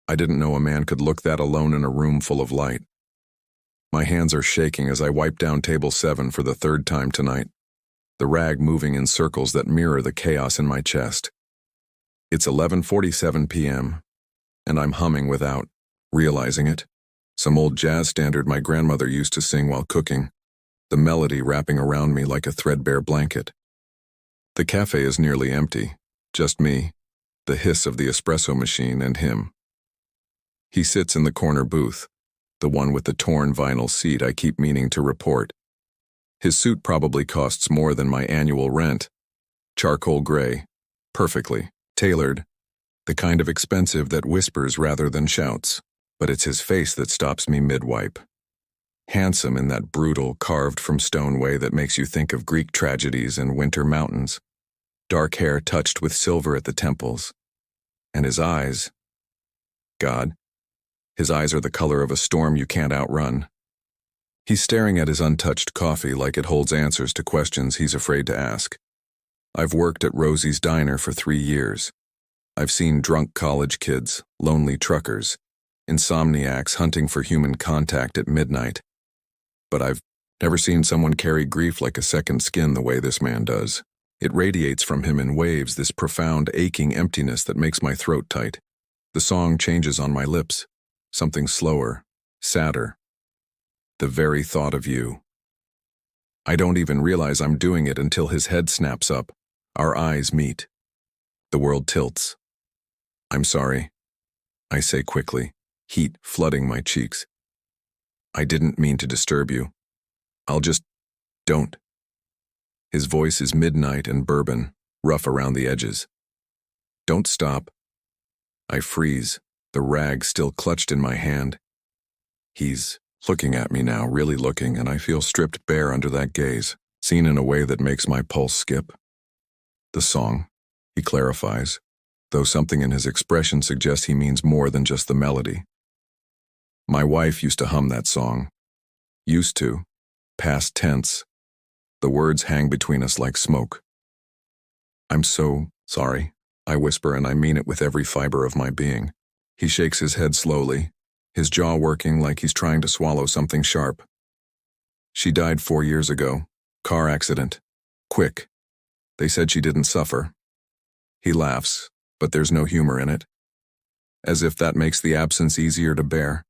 I didn't know a man could look that alone in a room full of light. My hands are shaking as I wipe down table 7 for the 3rd time tonight, the rag moving in circles that mirror the chaos in my chest. It's 11:47 p.m., and I'm humming without realizing it. Some old jazz standard my grandmother used to sing while cooking, the melody wrapping around me like a threadbare blanket. The cafe is nearly empty, just me, the hiss of the espresso machine, and him. He sits in the corner booth, the one with the torn vinyl seat I keep meaning to report. His suit probably costs more than my annual rent. Charcoal gray, perfectly tailored, the kind of expensive that whispers rather than shouts, but it's his face that stops me mid-wipe. Handsome in that brutal, carved-from-stone way that makes you think of Greek tragedies and winter mountains. Dark hair touched with silver at the temples. And his eyes. God, his eyes are the color of a storm you can't outrun. He's staring at his untouched coffee like it holds answers to questions he's afraid to ask. I've worked at Rosie's Diner for 3 years. I've seen drunk college kids, lonely truckers, insomniacs hunting for human contact at midnight. But I've never seen someone carry grief like a second skin the way this man does. It radiates from him in waves, this profound, aching emptiness that makes my throat tight. The song changes on my lips, something slower, sadder. The very thought of you. I don't even realize I'm doing it until his head snaps up. Our eyes meet. The world tilts. I'm sorry, I say quickly, heat flooding my cheeks. I didn't mean to disturb you. I'll just don't. His voice is midnight and bourbon, rough around the edges. Don't stop. I freeze, the rag still clutched in my hand. He's looking at me now, really looking, and I feel stripped bare under that gaze, seen in a way that makes my pulse skip. The song, he clarifies, though something in his expression suggests he means more than just the melody. My wife used to hum that song. Used to. Past tense. The words hang between us like smoke. I'm so sorry, I whisper, and I mean it with every fiber of my being. He shakes his head slowly, his jaw working like he's trying to swallow something sharp. She died 4 years ago. Car accident. Quick. They said she didn't suffer. He laughs, but there's no humor in it. As if that makes the absence easier to bear.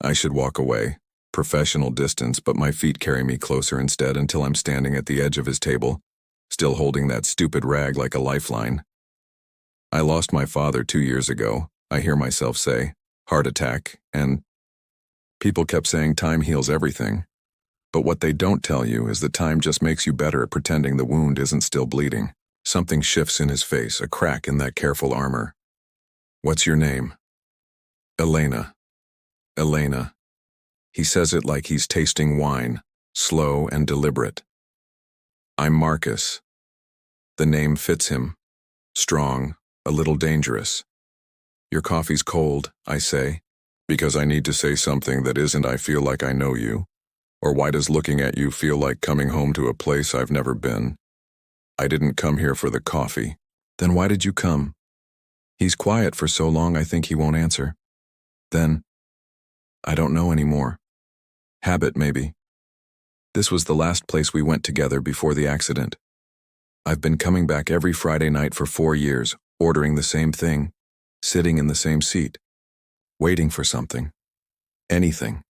I should walk away, professional distance, but my feet carry me closer instead until I'm standing at the edge of his table, still holding that stupid rag like a lifeline. I lost my father 2 years ago, I hear myself say, heart attack, and people kept saying time heals everything. But what they don't tell you is that time just makes you better at pretending the wound isn't still bleeding. Something shifts in his face, a crack in that careful armor. What's your name? Elena. Elena. He says it like he's tasting wine, slow and deliberate. I'm Marcus. The name fits him. Strong, a little dangerous. Your coffee's cold, I say, because I need to say something that isn't I feel like I know you. Or why does looking at you feel like coming home to a place I've never been? I didn't come here for the coffee. Then why did you come? He's quiet for so long I think he won't answer. Then, I don't know anymore. Habit, maybe. This was the last place we went together before the accident. I've been coming back every Friday night for 4 years, ordering the same thing, sitting in the same seat, waiting for something, anything.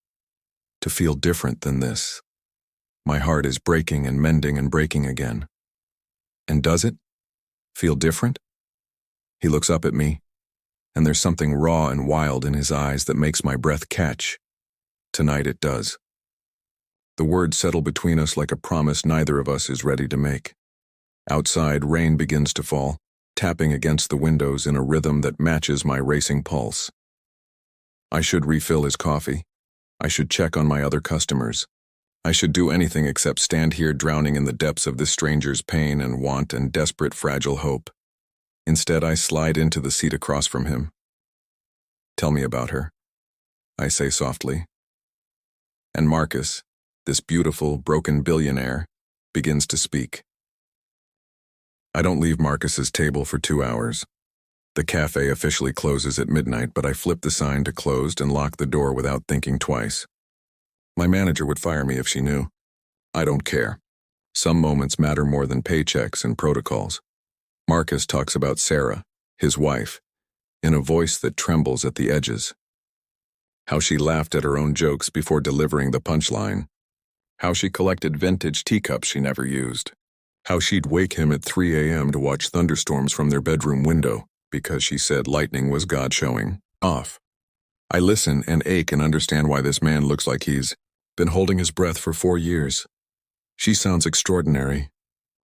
To feel different than this. My heart is breaking and mending and breaking again. And does it? Feel different? He looks up at me, and there's something raw and wild in his eyes that makes my breath catch. Tonight it does. The words settle between us like a promise neither of us is ready to make. Outside, rain begins to fall, tapping against the windows in a rhythm that matches my racing pulse. I should refill his coffee. I should check on my other customers. I should do anything except stand here drowning in the depths of this stranger's pain and want and desperate fragile hope. Instead, I slide into the seat across from him. Tell me about her, I say softly. And Marcus, this beautiful, broken billionaire, begins to speak. I don't leave Marcus's table for 2 hours. The cafe officially closes at midnight, but I flip the sign to closed and lock the door without thinking twice. My manager would fire me if she knew. I don't care. Some moments matter more than paychecks and protocols. Marcus talks about Sarah, his wife, in a voice that trembles at the edges. How she laughed at her own jokes before delivering the punchline. How she collected vintage teacups she never used. How she'd wake him at 3 a.m. to watch thunderstorms from their bedroom window because she said lightning was God showing off. I listen and ache and understand why this man looks like he's been holding his breath for 4 years. She sounds extraordinary.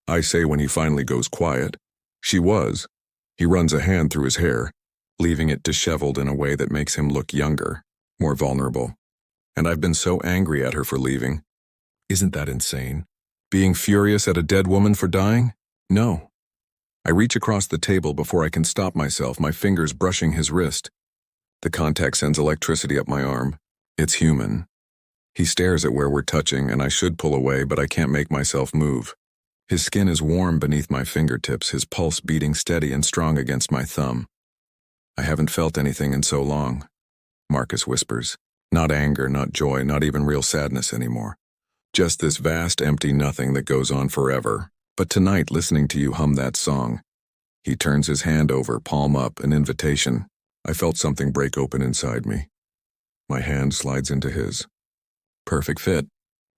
I say when he finally goes quiet. She was. He runs a hand through his hair, leaving it disheveled in a way that makes him look younger, more vulnerable. And I've been so angry at her for leaving. Isn't that insane? Being furious at a dead woman for dying? No. I reach across the table before I can stop myself, my fingers brushing his wrist. The contact sends electricity up my arm. It's human. He stares at where we're touching, and I should pull away, but I can't make myself move. His skin is warm beneath my fingertips, his pulse beating steady and strong against my thumb. I haven't felt anything in so long, Marcus whispers. Not anger, not joy, not even real sadness anymore. Just this vast, empty nothing that goes on forever. But tonight, listening to you hum that song. He turns his hand over, palm up, an invitation. I felt something break open inside me. My hand slides into his. Perfect fit.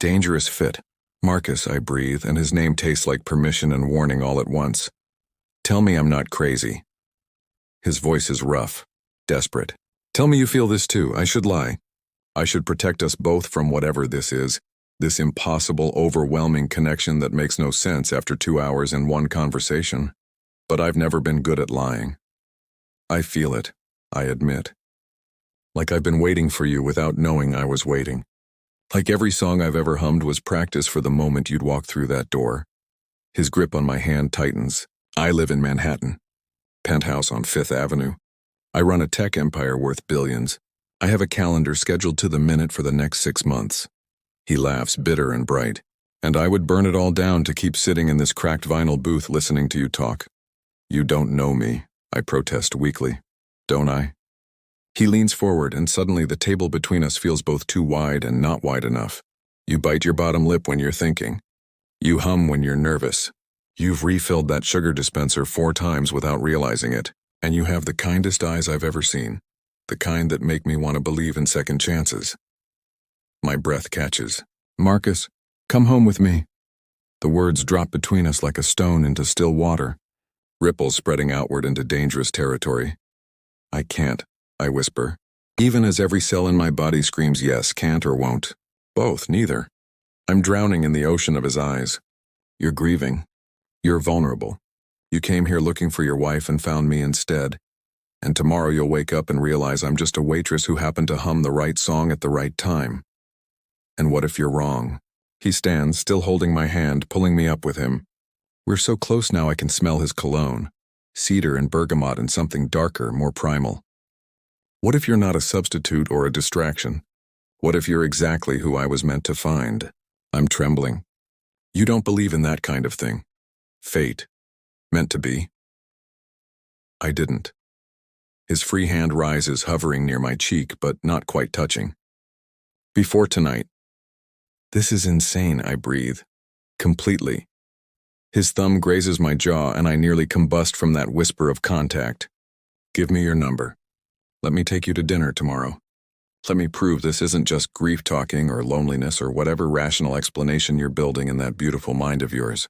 Dangerous fit. Marcus, I breathe, and his name tastes like permission and warning all at once. Tell me I'm not crazy. His voice is rough, desperate. Tell me you feel this too. I should lie. I should protect us both from whatever this is, this impossible, overwhelming connection that makes no sense after 2 hours in one conversation. But I've never been good at lying. I feel it, I admit. Like I've been waiting for you without knowing I was waiting. Like every song I've ever hummed was practice for the moment you'd walk through that door. His grip on my hand tightens. I live in Manhattan. Penthouse on 5th Avenue. I run a tech empire worth billions. I have a calendar scheduled to the minute for the next 6 months. He laughs, bitter and bright. And I would burn it all down to keep sitting in this cracked vinyl booth listening to you talk. You don't know me, I protest weakly. Don't I? He leans forward, and suddenly the table between us feels both too wide and not wide enough. You bite your bottom lip when you're thinking. You hum when you're nervous. You've refilled that sugar dispenser 4 times without realizing it, and you have the kindest eyes I've ever seen, the kind that make me want to believe in second chances. My breath catches. Marcus, come home with me. The words drop between us like a stone into still water, ripples spreading outward into dangerous territory. I can't. I whisper, even as every cell in my body screams yes, can't or won't. Both, neither. I'm drowning in the ocean of his eyes. You're grieving. You're vulnerable. You came here looking for your wife and found me instead. And tomorrow you'll wake up and realize I'm just a waitress who happened to hum the right song at the right time. And what if you're wrong? He stands, still holding my hand, pulling me up with him. We're so close now I can smell his cologne. Cedar and bergamot and something darker, more primal. What if you're not a substitute or a distraction? What if you're exactly who I was meant to find? I'm trembling. You don't believe in that kind of thing. Fate. Meant to be. I didn't. His free hand rises, hovering near my cheek, but not quite touching. Before tonight. This is insane, I breathe. Completely. His thumb grazes my jaw, and I nearly combust from that whisper of contact. Give me your number. Let me take you to dinner tomorrow. Let me prove this isn't just grief talking or loneliness or whatever rational explanation you're building in that beautiful mind of yours.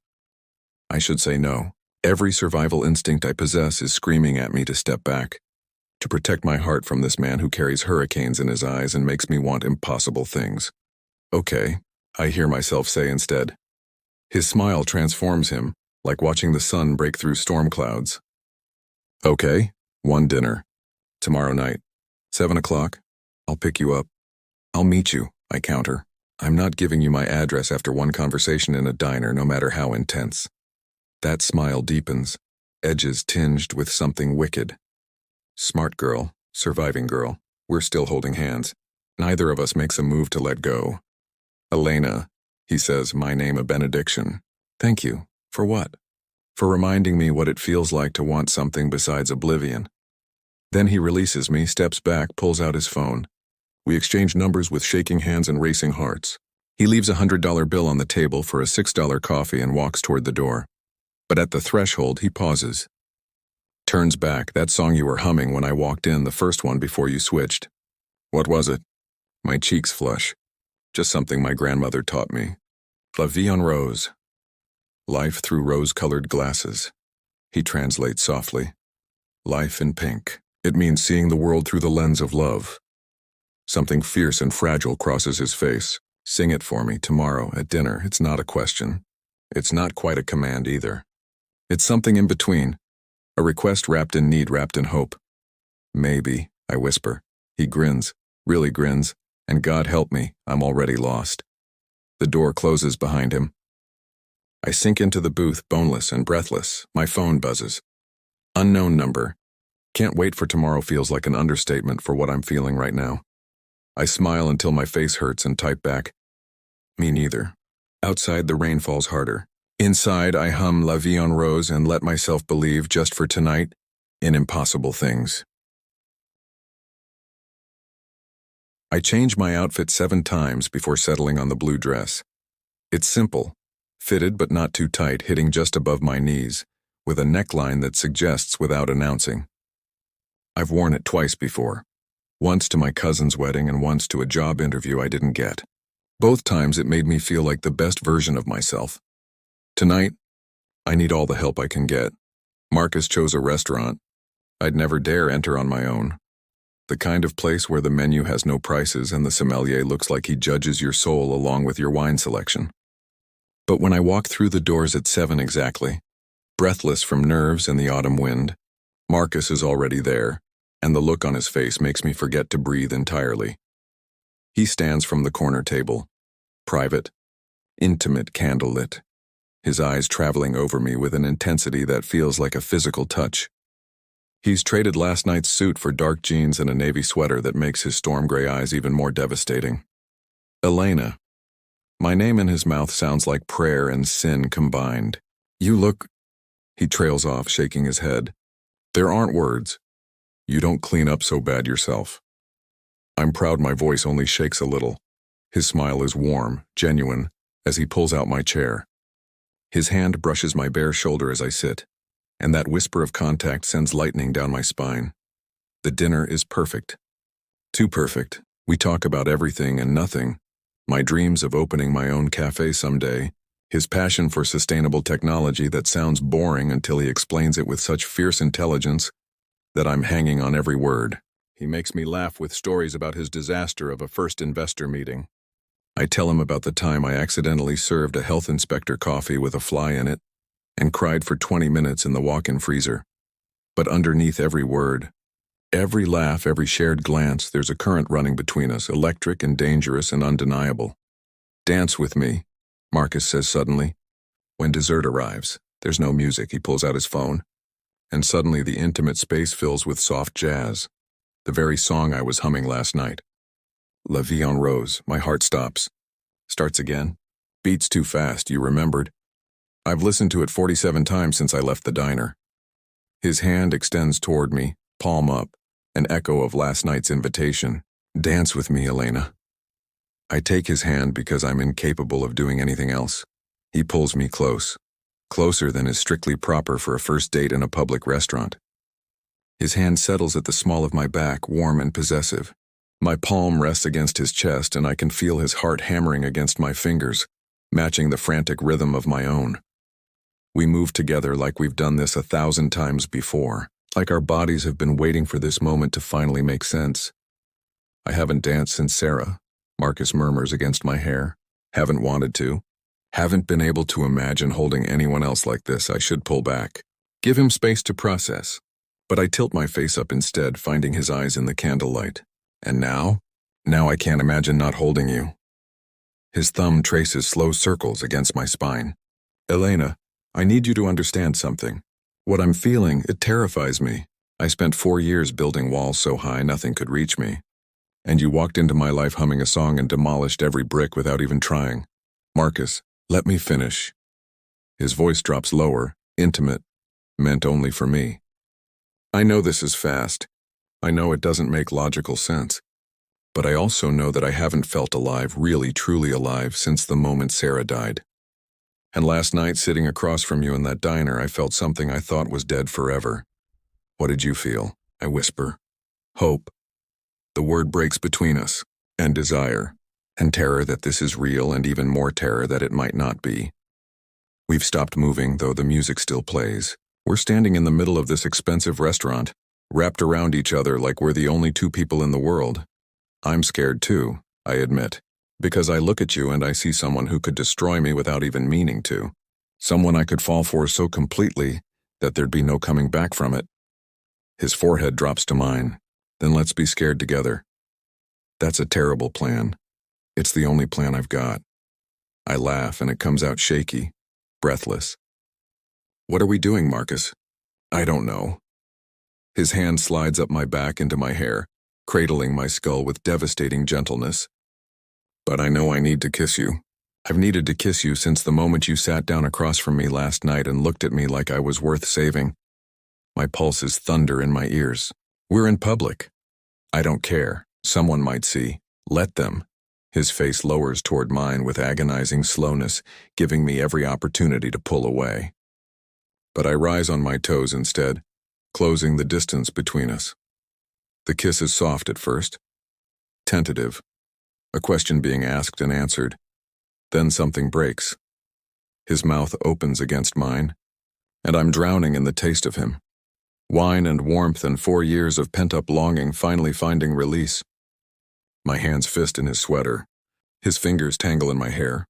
I should say no. Every survival instinct I possess is screaming at me to step back, to protect my heart from this man who carries hurricanes in his eyes and makes me want impossible things. Okay, I hear myself say instead. His smile transforms him, like watching the sun break through storm clouds. Okay, one dinner. Tomorrow night, 7 o'clock, I'll pick you up. I'll meet you, I counter. I'm not giving you my address after one conversation in a diner, no matter how intense. That smile deepens, edges tinged with something wicked. Smart girl, surviving girl, we're still holding hands. Neither of us makes a move to let go. Elena, he says, my name a benediction. Thank you. For what? For reminding me what it feels like to want something besides oblivion. Then he releases me, steps back, pulls out his phone. We exchange numbers with shaking hands and racing hearts. He leaves a $100 bill on the table for a $6 coffee and walks toward the door. But at the threshold, he pauses. Turns back, that song you were humming when I walked in, the first one before you switched. What was it? My cheeks flush. Just something my grandmother taught me. Vie En Rose. Life through rose-colored glasses. He translates softly. Life in pink. It means seeing the world through the lens of love. Something fierce and fragile crosses his face. Sing it for me tomorrow at dinner. It's not a question. It's not quite a command either. It's something in between. A request wrapped in need, wrapped in hope. Maybe, I whisper. He grins, really grins, and God help me, I'm already lost. The door closes behind him. I sink into the booth, boneless and breathless. My phone buzzes. Unknown number. Can't wait for tomorrow feels like an understatement for what I'm feeling right now. I smile until my face hurts and type back. Me neither. Outside, the rain falls harder. Inside, I hum La Vie En Rose and let myself believe, just for tonight, in impossible things. I change my outfit 7 times before settling on the blue dress. It's simple, fitted but not too tight, hitting just above my knees, with a neckline that suggests without announcing. I've worn it twice before. Once to my cousin's wedding and once to a job interview I didn't get. Both times it made me feel like the best version of myself. Tonight, I need all the help I can get. Marcus chose a restaurant I'd never dare enter on my own. The kind of place where the menu has no prices and the sommelier looks like he judges your soul along with your wine selection. But when I walk through the doors at 7 exactly, breathless from nerves and the autumn wind, Marcus is already there, and the look on his face makes me forget to breathe entirely. He stands from the corner table, private, intimate, candlelit, his eyes traveling over me with an intensity that feels like a physical touch. He's traded last night's suit for dark jeans and a navy sweater that makes his storm gray eyes even more devastating. Elena. My name in his mouth sounds like prayer and sin combined. You look... He trails off, shaking his head. There aren't words. You don't clean up so bad yourself. I'm proud my voice only shakes a little. His smile is warm, genuine, as he pulls out my chair. His hand brushes my bare shoulder as I sit, and that whisper of contact sends lightning down my spine. The dinner is perfect. Too perfect. We talk about everything and nothing. My dreams of opening my own café someday, his passion for sustainable technology that sounds boring until he explains it with such fierce intelligence that I'm hanging on every word. He makes me laugh with stories about his disaster of a first investor meeting. I tell him about the time I accidentally served a health inspector coffee with a fly in it and cried for 20 minutes in the walk-in freezer. But underneath every word, every laugh, every shared glance, there's a current running between us, electric and dangerous and undeniable. Dance with me, Marcus says suddenly. When dessert arrives, there's no music. He pulls out his phone, and suddenly the intimate space fills with soft jazz, the very song I was humming last night. La Vie En Rose. My heart stops. Starts again. Beats too fast, you remembered. I've listened to it 47 times since I left the diner. His hand extends toward me, palm up, an echo of last night's invitation. Dance with me, Elena. I take his hand because I'm incapable of doing anything else. He pulls me close, closer than is strictly proper for a first date in a public restaurant. His hand settles at the small of my back, warm and possessive. My palm rests against his chest, and I can feel his heart hammering against my fingers, matching the frantic rhythm of my own. We move together like we've done this 1,000 times before, like our bodies have been waiting for this moment to finally make sense. I haven't danced since Sarah, Marcus murmurs against my hair. Haven't wanted to. Haven't been able to imagine holding anyone else like this. I should pull back. Give him space to process. But I tilt my face up instead, finding his eyes in the candlelight. And now? Now I can't imagine not holding you. His thumb traces slow circles against my spine. Elena, I need you to understand something. What I'm feeling, it terrifies me. I spent 4 years building walls so high nothing could reach me. And you walked into my life humming a song and demolished every brick without even trying. Marcus, let me finish. His voice drops lower, intimate, meant only for me. I know this is fast. I know it doesn't make logical sense, but I also know that I haven't felt alive, really truly alive, since the moment Sarah died. And last night, sitting across from you in that diner, I felt something I thought was dead forever. What did you feel? I whisper. Hope. The word breaks between us, and desire, and terror that this is real, and even more terror that it might not be. We've stopped moving, though the music still plays. We're standing in the middle of this expensive restaurant, wrapped around each other like we're the only two people in the world. I'm scared too, I admit, because I look at you and I see someone who could destroy me without even meaning to. Someone I could fall for so completely that there'd be no coming back from it. His forehead drops to mine. Then let's be scared together. That's a terrible plan. It's the only plan I've got. I laugh and it comes out shaky, breathless. What are we doing, Marcus? I don't know. His hand slides up my back into my hair, cradling my skull with devastating gentleness. But I know I need to kiss you. I've needed to kiss you since the moment you sat down across from me last night and looked at me like I was worth saving. My pulses thunder in my ears. We're in public. I don't care. Someone might see. Let them. His face lowers toward mine with agonizing slowness, giving me every opportunity to pull away. But I rise on my toes instead, closing the distance between us. The kiss is soft at first, tentative, a question being asked and answered. Then something breaks. His mouth opens against mine, and I'm drowning in the taste of him. Wine and warmth and 4 years of pent-up longing finally finding release. My hands fist in his sweater. His fingers tangle in my hair.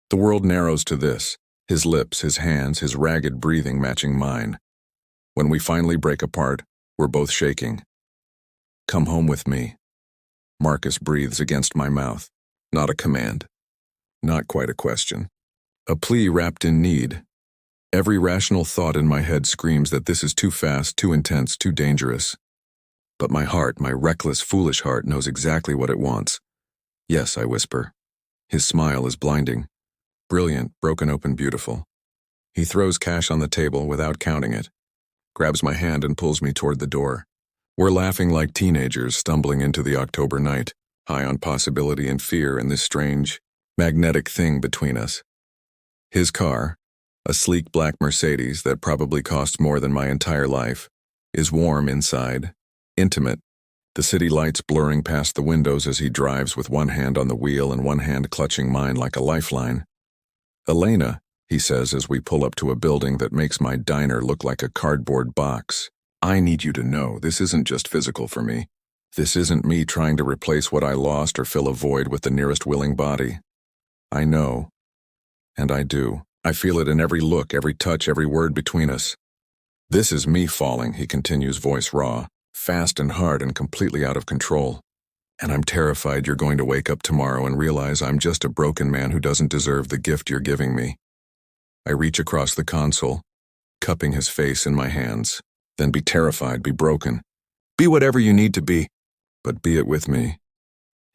The world narrows to this, his lips, his hands, his ragged breathing matching mine. When we finally break apart, we're both shaking. Come home with me. Marcus breathes against my mouth. Not a command. Not quite a question. A plea wrapped in need. Every rational thought in my head screams that this is too fast, too intense, too dangerous. But my heart, my reckless, foolish heart, knows exactly what it wants. Yes, I whisper. His smile is blinding. Brilliant, broken open, beautiful. He throws cash on the table without counting it, grabs my hand and pulls me toward the door. We're laughing like teenagers stumbling into the October night, high on possibility and fear in this strange, magnetic thing between us. His car, a sleek black Mercedes that probably cost more than my entire life, is warm inside, intimate, the city lights blurring past the windows as he drives with one hand on the wheel and one hand clutching mine like a lifeline. Elena, he says as we pull up to a building that makes my diner look like a cardboard box. I need you to know this isn't just physical for me. This isn't me trying to replace what I lost or fill a void with the nearest willing body. I know, and I do. I feel it in every look, every touch, every word between us. This is me falling, he continues, voice raw, fast and hard and completely out of control. And I'm terrified you're going to wake up tomorrow and realize I'm just a broken man who doesn't deserve the gift you're giving me. I reach across the console, cupping his face in my hands. Then be terrified, be broken. Be whatever you need to be, but be it with me.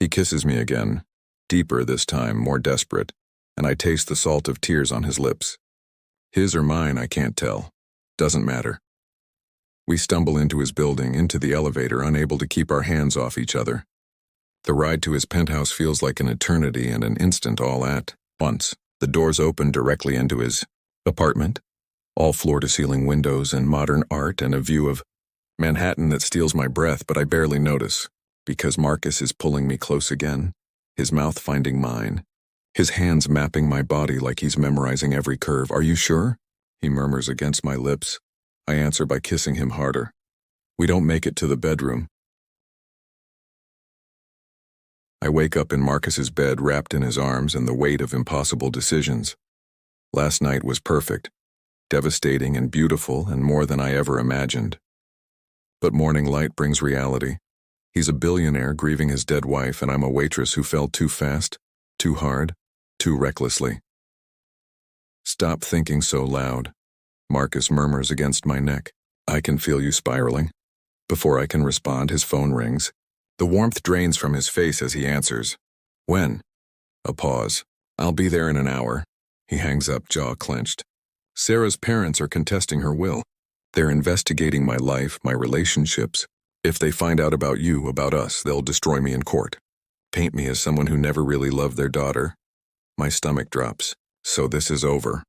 He kisses me again, deeper this time, more desperate, and I taste the salt of tears on his lips. His or mine, I can't tell. Doesn't matter. We stumble into his building, into the elevator, unable to keep our hands off each other. The ride to his penthouse feels like an eternity and an instant all at once. The doors open directly into his apartment, all floor-to-ceiling windows and modern art and a view of Manhattan that steals my breath, but I barely notice, because Marcus is pulling me close again, his mouth finding mine, his hands mapping my body like he's memorizing every curve. Are you sure? He murmurs against my lips. I answer by kissing him harder. We don't make it to the bedroom. I wake up in Marcus's bed, wrapped in his arms and the weight of impossible decisions. Last night was perfect, devastating and beautiful and more than I ever imagined. But morning light brings reality. He's a billionaire grieving his dead wife, and I'm a waitress who fell too fast, too hard, too recklessly. Stop thinking so loud, Marcus murmurs against my neck. I can feel you spiraling. Before I can respond, his phone rings. The warmth drains from his face as he answers. When? A pause. I'll be there in an hour. He hangs up, jaw clenched. Sarah's parents are contesting her will. They're investigating my life, my relationships. If they find out about you, about us, they'll destroy me in court. Paint me as someone who never really loved their daughter. My stomach drops. So this is over.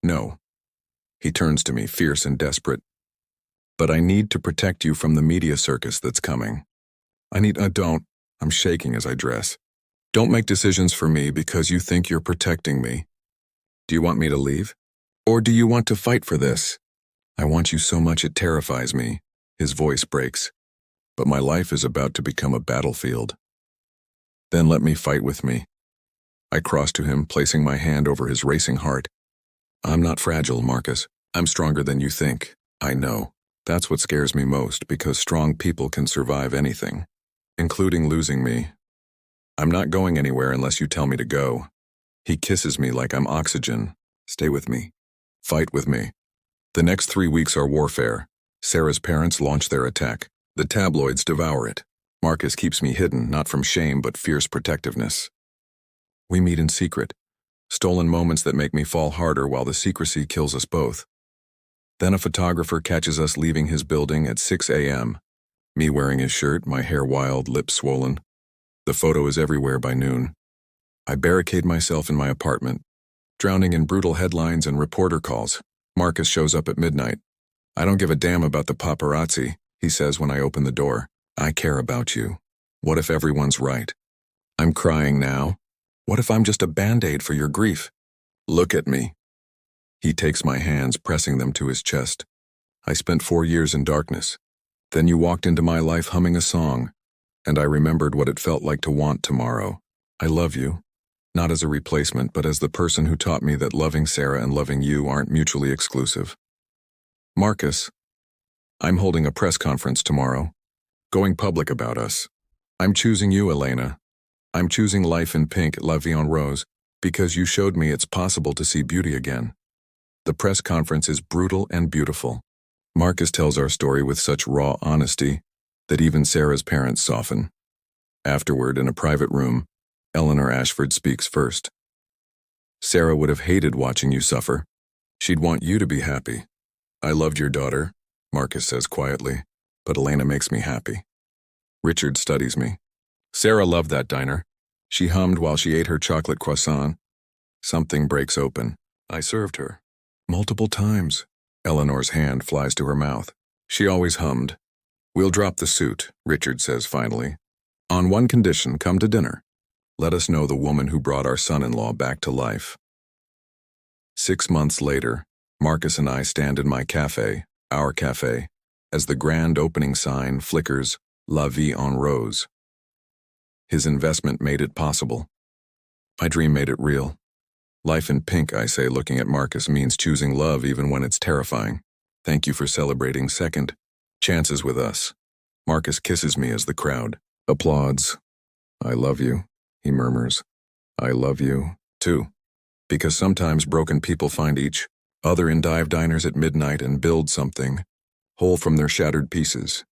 No. He turns to me, fierce and desperate. But I need to protect you from the media circus that's coming. Don't. I'm shaking as I dress. Don't make decisions for me because you think you're protecting me. Do you want me to leave? Or do you want to fight for this? I want you so much it terrifies me. His voice breaks. But my life is about to become a battlefield. Then let me fight with me. I cross to him, placing my hand over his racing heart. I'm not fragile, Marcus. I'm stronger than you think. I know. That's what scares me most, because strong people can survive anything, including losing me. I'm not going anywhere unless you tell me to go. He kisses me like I'm oxygen. Stay with me. Fight with me. The next 3 weeks are warfare. Sarah's parents launch their attack. The tabloids devour it. Marcus keeps me hidden, not from shame, but fierce protectiveness. We meet in secret. Stolen moments that make me fall harder while the secrecy kills us both. Then a photographer catches us leaving his building at 6 a.m. Me wearing his shirt, my hair wild, lips swollen. The photo is everywhere by noon. I barricade myself in my apartment, drowning in brutal headlines and reporter calls. Marcus shows up at midnight. I don't give a damn about the paparazzi, he says when I open the door. I care about you. What if everyone's right? I'm crying now. What if I'm just a band-aid for your grief? Look at me. He takes my hands, pressing them to his chest. I spent 4 years in darkness. Then you walked into my life humming a song, and I remembered what it felt like to want tomorrow. I love you, not as a replacement, but as the person who taught me that loving Sarah and loving you aren't mutually exclusive. Marcus, I'm holding a press conference tomorrow, going public about us. I'm choosing you, Elena. I'm choosing life in pink, Vie En Rose, because you showed me it's possible to see beauty again. The press conference is brutal and beautiful. Marcus tells our story with such raw honesty that even Sarah's parents soften. Afterward, in a private room, Eleanor Ashford speaks first. Sarah would have hated watching you suffer. She'd want you to be happy. I loved your daughter, Marcus says quietly, but Elena makes me happy. Richard studies me. Sarah loved that diner. She hummed while she ate her chocolate croissant. Something breaks open. I served her. Multiple times. Eleanor's hand flies to her mouth. She always hummed. We'll drop the suit, Richard says finally. On one condition, come to dinner. Let us know the woman who brought our son-in-law back to life. 6 months later, Marcus and I stand in my café, our café, as the grand opening sign flickers, La Vie En Rose. His investment made it possible. My dream made it real. Life in pink, I say, looking at Marcus, means choosing love even when it's terrifying. Thank you for celebrating second chances with us. Marcus kisses me as the crowd applauds. I love you, he murmurs. I love you, too. Because sometimes broken people find each other in dive diners at midnight and build something whole from their shattered pieces.